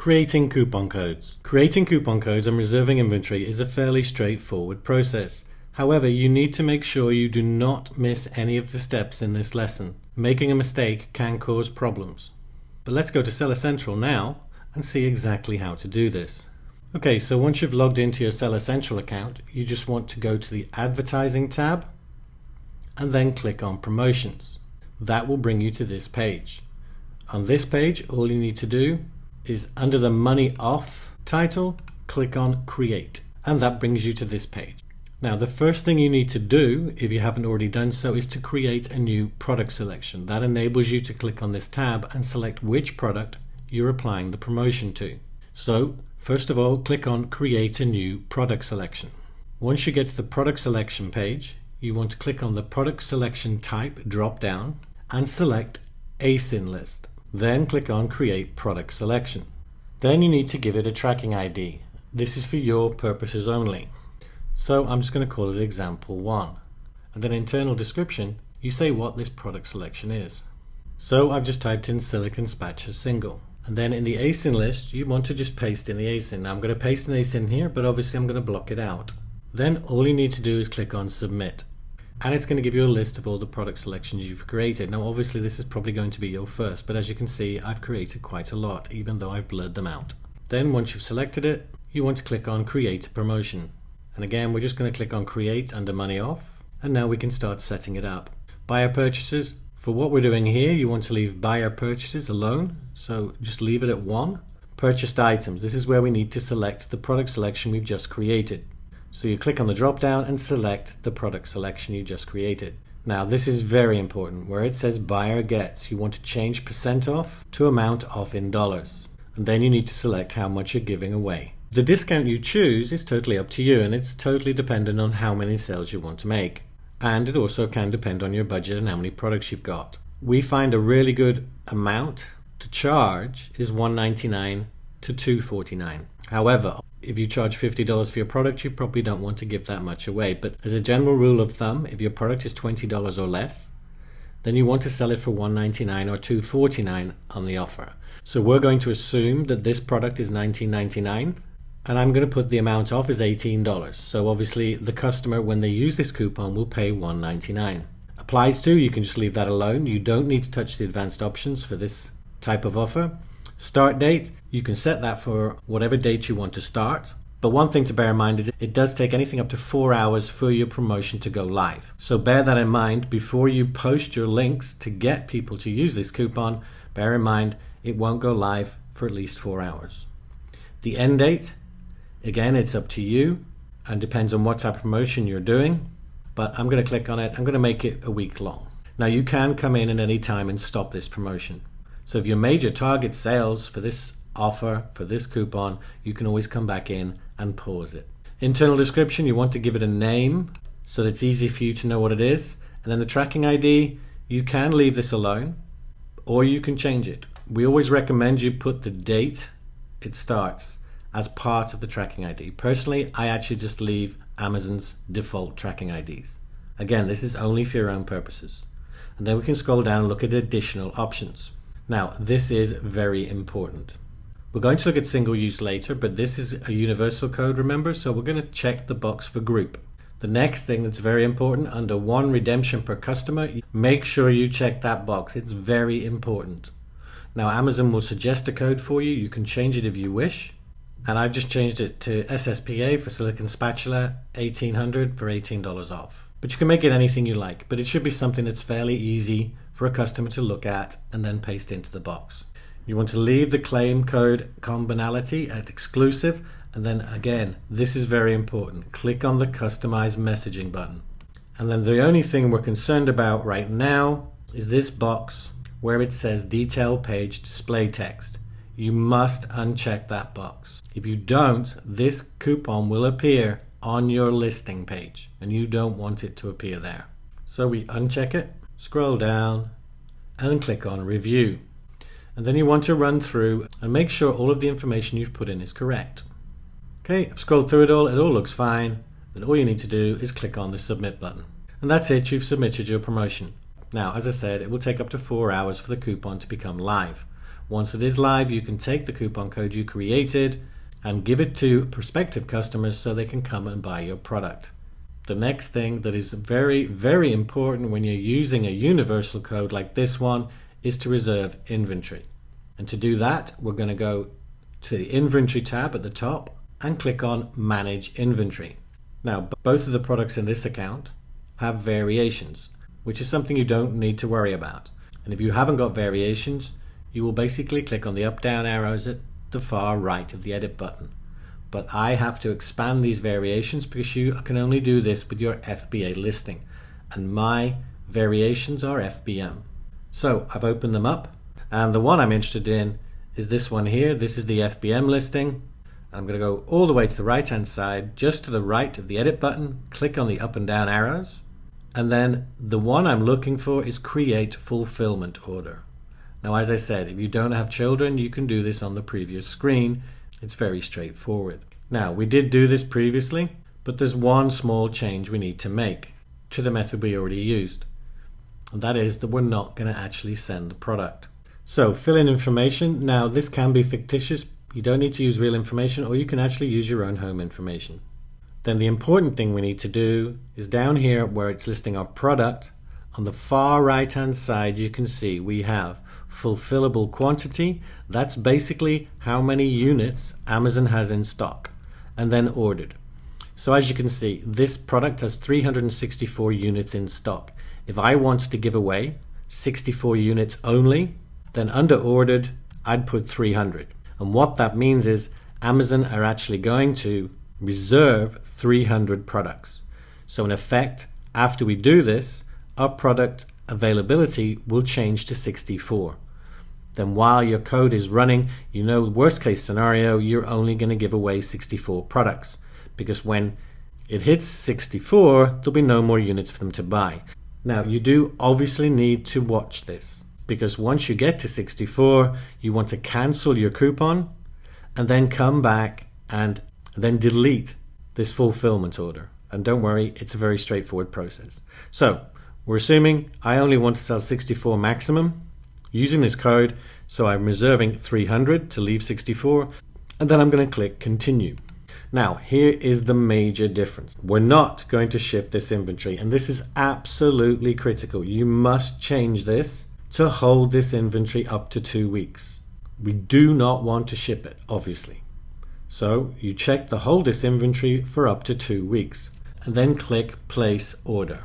Creating coupon codes. Creating coupon codes and reserving inventory is a fairly straightforward process. However, you need to make sure you do not miss any of the steps in this lesson. Making a mistake can cause problems. But let's go to Seller Central now and see exactly how to do this. Okay, so once you've logged into your Seller Central account, you just want to go to the Advertising tab and then click on Promotions. That will bring you to this page. On this page, all you need to do is under the Money Off title, click on Create, and that brings you to this page. Now, the first thing you need to do, if you haven't already done so, is to create a new product selection. That enables you to click on this tab and select which product you're applying the promotion to. So, first of all, click on Create a New Product Selection. Once you get to the product selection page, you want to click on the Product Selection Type drop-down and select ASIN list. Then click on Create Product Selection. Then you need to give it a tracking ID. This is for your purposes only. So I'm just going to call it example 1. And then internal description, you say what this product selection is. So I've just typed in silicon spatula single. And then in the ASIN list, you want to just paste in the ASIN. Now I'm going to paste an ASIN here, but obviously I'm going to block it out. Then all you need to do is click on Submit. And it's going to give you a list of all the product selections you've created. Now obviously this is probably going to be your first, but as you can see, I've created quite a lot, even though I've blurred them out. Then once you've selected it, you want to click on Create a Promotion. And again, we're just going to click on Create under Money Off, and now we can start setting it up. Buyer purchases. For what we're doing here, you want to leave buyer purchases alone, so just leave it at 1. Purchased items. This is where we need to select the product selection we've just created. So you click on the drop down and select the product selection you just created. Now this is very important. Where it says buyer gets, you want to change % off to amount off in dollars. And then you need to select how much you're giving away. The discount you choose is totally up to you, and it's totally dependent on how many sales you want to make. And it also can depend on your budget and how many products you've got. We find a really good amount to charge is $1.99 to $2.49. However, if you charge $50 for your product, you probably don't want to give that much away. But as a general rule of thumb, if your product is $20 or less, then you want to sell it for $1.99 or $2.49 on the offer. So we're going to assume that this product is $19.99, and I'm going to put the amount off as $18. So obviously the customer, when they use this coupon, will pay $1.99. Applies to, you can just leave that alone. You don't need to touch the advanced options for this type of offer. Start date, you can set that for whatever date you want to start. But one thing to bear in mind is it does take anything up to 4 hours for your promotion to go live. So bear that in mind before you post your links to get people to use this coupon. Bear in mind it won't go live for at least 4 hours. The end date, again, it's up to you and depends on what type of promotion you're doing. But I'm going to click on it. I'm going to make it a week long. Now you can come in at any time and stop this promotion. So if your major target sales for this offer, for this coupon, you can always come back in and pause it. Internal description, you want to give it a name so that it's easy for you to know what it is. And then the tracking ID, you can leave this alone or you can change it. We always recommend you put the date it starts as part of the tracking ID. Personally, I actually just leave Amazon's default tracking IDs. Again, this is only for your own purposes. And then we can scroll down and look at additional options. Now, this is very important. We're going to look at single use later, but this is a universal code, remember? So we're going to check the box for group. The next thing that's very important, under 1 redemption per customer, make sure you check that box. It's very important. Now, Amazon will suggest a code for you. You can change it if you wish. And I've just changed it to SSPA for silicon spatula, 1800 for $18 off. But you can make it anything you like, but it should be something that's fairly easy for a customer to look at and then paste into the box. You want to leave the claim code commonality at exclusive, and then again, this is very important. Click on the customize messaging button. And then the only thing we're concerned about right now is this box where it says detail page display text. You must uncheck that box. If you don't, this coupon will appear on your listing page and you don't want it to appear there. So we uncheck it, scroll down and click on review. And then you want to run through and make sure all of the information you've put in is correct. Okay, I've scrolled through it all looks fine. Then all you need to do is click on the submit button. And that's it, you've submitted your promotion. Now, as I said, it will take up to 4 hours for the coupon to become live. Once it is live, you can take the coupon code you created and give it to prospective customers so they can come and buy your product. The next thing that is very, very important when you're using a universal code like this one is to reserve inventory. And to do that, we're going to go to the Inventory tab at the top and click on Manage Inventory. Now, both of the products in this account have variations, which is something you don't need to worry about. And if you haven't got variations, you will basically click on the up-down arrows at the far right of the Edit button. But I have to expand these variations because you can only do this with your FBA listing. And my variations are FBM. So I've opened them up, and the one I'm interested in is this one here. This is the FBM listing. I'm going to go all the way to the right hand side, just to the right of the Edit button, click on the up and down arrows, and then the one I'm looking for is Create Fulfillment Order. Now, as I said, if you don't have children, you can do this on the previous screen. It's very straightforward. Now, we did do this previously, but there's one small change we need to make to the method we already used. And that is that we're not going to actually send the product. So fill in information. Now, this can be fictitious. You don't need to use real information, or you can actually use your own home information. Then the important thing we need to do is down here where it's listing our product, on the far right hand side you can see we have fulfillable quantity. That's basically how many units Amazon has in stock, and then ordered. So as you can see, this product has 364 units in stock. If I want to give away 64 units only, then under ordered I'd put 300. And what that means is Amazon are actually going to reserve 300 products. So in effect, after we do this, our product availability will change to 64. Then while your code is running, you know, worst case scenario, you're only going to give away 64 products, because when it hits 64, there'll be no more units for them to buy. Now, you do obviously need to watch this, because once you get to 64, you want to cancel your coupon and then come back and then delete this fulfillment order. And don't worry, it's a very straightforward process. So we're assuming I only want to sell 64 maximum using this code, so I'm reserving 300 to leave 64, and then I'm going to click continue. Now, here is the major difference. We're not going to ship this inventory, and this is absolutely critical. You must change this to hold this inventory up to 2 weeks. We do not want to ship it, obviously. So you check the hold this inventory for up to 2 weeks, and then click place order.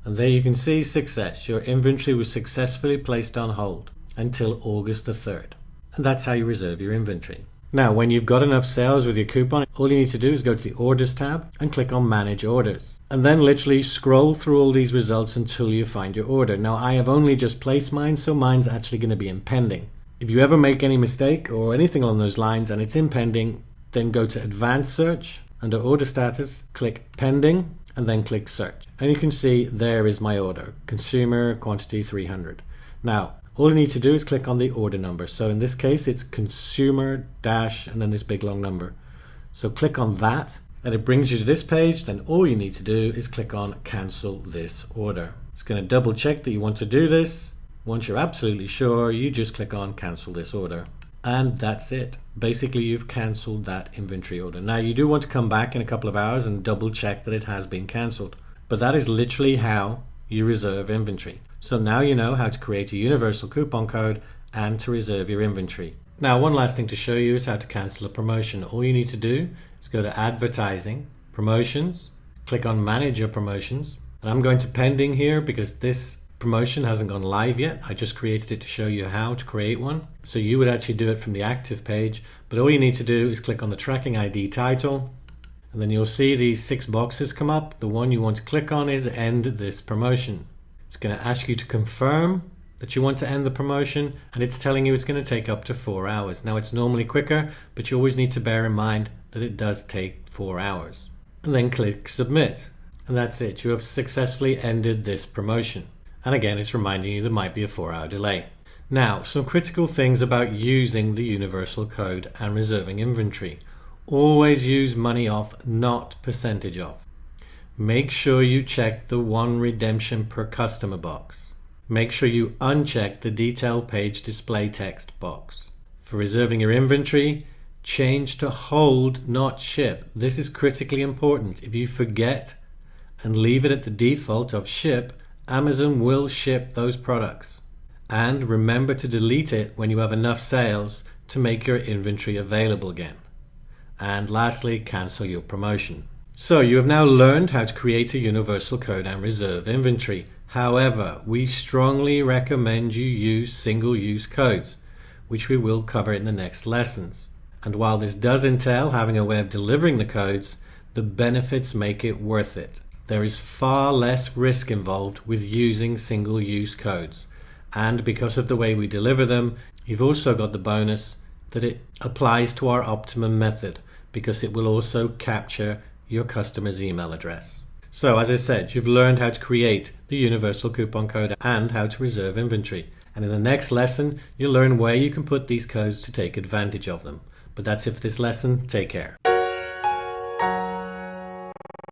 And there you can see success. Your inventory was successfully placed on hold until August the 3rd. And that's how you reserve your inventory. Now, when you've got enough sales with your coupon, all you need to do is go to the Orders tab and click on Manage Orders. And then literally scroll through all these results until you find your order. Now, I have only just placed mine, so mine's actually going to be in pending. If you ever make any mistake or anything along those lines and it's in pending, then go to Advanced Search. Under Order Status, click Pending, and then click Search. And you can see there is my order, consumer quantity 300. Now, all you need to do is click on the order number. So in this case, it's consumer dash and then this big long number. So click on that and it brings you to this page. Then all you need to do is click on cancel this order. It's going to double check that you want to do this. Once you're absolutely sure, you just click on cancel this order. And that's it. Basically, you've canceled that inventory order. Now, you do want to come back in a couple of hours and double check that it has been canceled. But that is literally how you reserve inventory. So now you know how to create a universal coupon code and to reserve your inventory. Now, one last thing to show you is how to cancel a promotion. All you need to do is go to Advertising, Promotions, click on Manage Your Promotions. And I'm going to Pending here because this promotion hasn't gone live yet. I just created it to show you how to create one. So you would actually do it from the active page, but all you need to do is click on the tracking ID title, and then you'll see these 6 boxes come up. The one you want to click on is End This Promotion. It's going to ask you to confirm that you want to end the promotion, and it's telling you it's going to take up to 4 hours. Now, it's normally quicker, but you always need to bear in mind that it does take 4 hours. And then click Submit. And that's it. You have successfully ended this promotion. And again, it's reminding you there might be a 4-hour delay. Now, some critical things about using the universal code and reserving inventory. Always use money off, not percentage off. Make sure you check the 1 redemption per customer box. make sure you uncheck the detail page display text box. For reserving your inventory, change to hold, not ship. This is critically important. If you forget and leave it at the default of ship, Amazon will ship those products. And remember to delete it when you have enough sales to make your inventory available again. And lastly, cancel your promotion. So you have now learned how to create a universal code and reserve inventory. However, we strongly recommend you use single-use codes, which we will cover in the next lessons. And while this does entail having a way of delivering the codes, the benefits make it worth it. There is far less risk involved with using single-use codes. And because of the way we deliver them, you've also got the bonus that it applies to our optimum method, because it will also capture your customer's email address. So as I said, you've learned how to create the universal coupon code and how to reserve inventory. And in the next lesson, you'll learn where you can put these codes to take advantage of them. But that's it for this lesson. Take care.